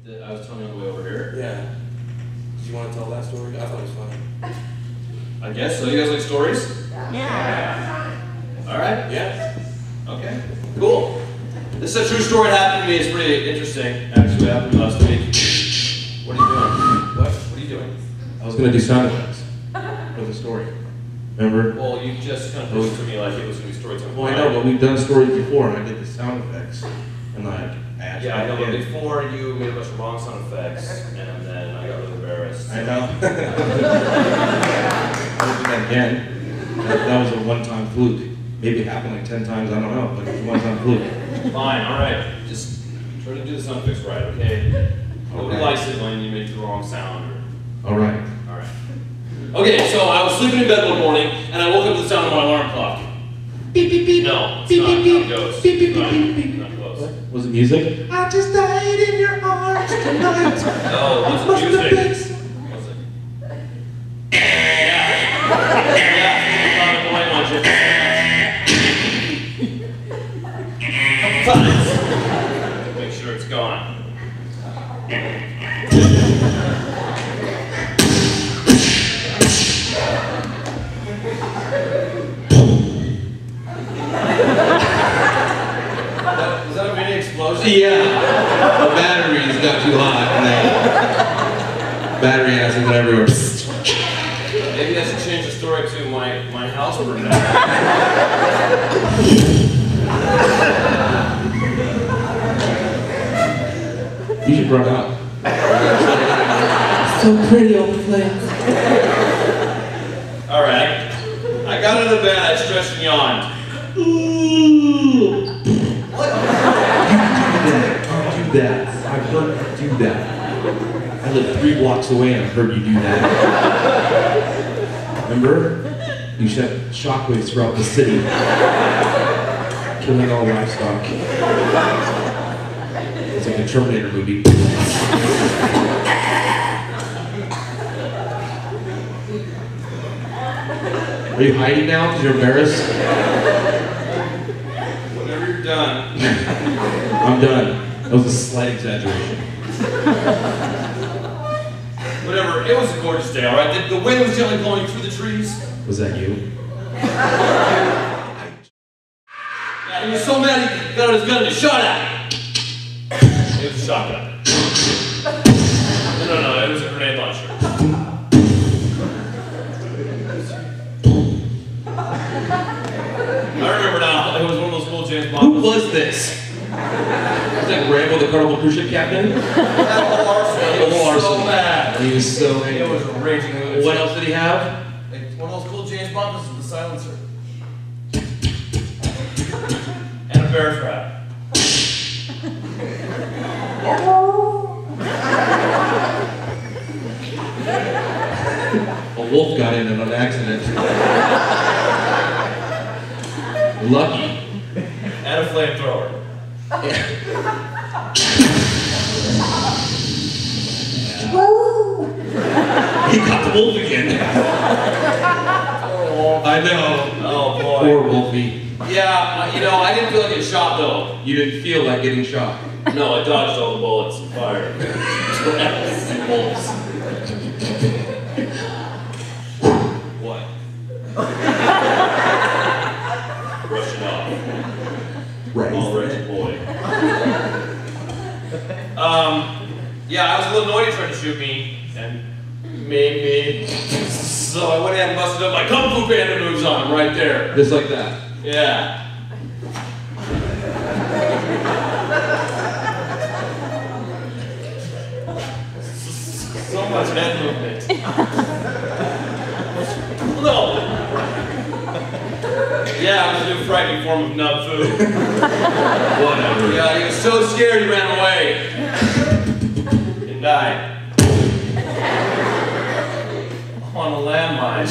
that I was telling you on the way over here? Yeah. Did you want to tell that story? I thought it was funny. I guess so. You guys like stories? Yeah. All right. Yeah. Okay. Cool. This is a true story. It happened to me. It's pretty interesting. Actually, it happened to me last week. What are you doing? What are you doing? I was going to do sound effects for the story. Remember? Well, you just kind of pushed to me like it was going to be story time. Well, I know, but we've done stories before, and I did the sound effects. And like, yeah, I know, but before you made a bunch of wrong sound effects, and then I got really embarrassed. I know. I'll do that again. That was a one-time fluke. Maybe it happened like 10 times, I don't know, but it was a one-time fluke. Fine, alright. Just try to do the sound effects right, okay? Nobody likes it when you make the wrong sound. Alright. Alright. Okay, so I was sleeping in bed one morning, and I woke up to the sound of my alarm clock. Beep, beep, beep. No, it's not a ghost. Beep, beep, beep, beep, beep. Not close. What? Was it music? I just died in your arms tonight. No, it wasn't music. Was it? Yeah. Make sure it's gone. Was that a mini explosion? Yeah. The batteries got too hot and then battery acid went everywhere. Maybe I should change the story to my house burned down. You should run out. So pretty on the plants. Alright. I got out of bed, I stretched and yawned. Ooh. What? You do that. I heard you do that. I live 3 blocks away and I heard you do that. Remember? You sent shockwaves throughout the city, killing all livestock. It's like a Terminator movie. Are you hiding now because you're embarrassed? Whenever you're done. I'm done. That was a slight exaggeration. Whatever, it was a gorgeous day, alright? The wind was gently blowing through the trees. Was that you? Yeah, he was so mad he got out his gun and he shot at me. It was a shotgun. No, it was a grenade launcher. I remember now, it was one of those cool James Bond. Who was this? Was that Rambo, the Carnival cruise ship captain? That whole arsenal, he was so mad. He was so angry. It was a raging lunatic. What else did he have? One of those cool James Bond was the silencer. And a bear trap. A wolf got in it on accident. Lucky. And a flamethrower. Yeah. He got the wolf again. I know. Oh boy. Poor Wolfie. Yeah, you know, I didn't feel like getting shot though. You didn't feel like getting shot. No, I dodged all the bullets and fired. Wolves. What? Brushing off. Right. All wretched boy. Yeah, I was a little annoyed he tried to shoot me and made me. So I went ahead and busted up my Kung Fu Panda moves on him right there. Just like that. Yeah. So much head movement. No. Yeah, it was a new frightening form of nub food. Whatever. Yeah, he was so scared he ran away. And died. On a landmine.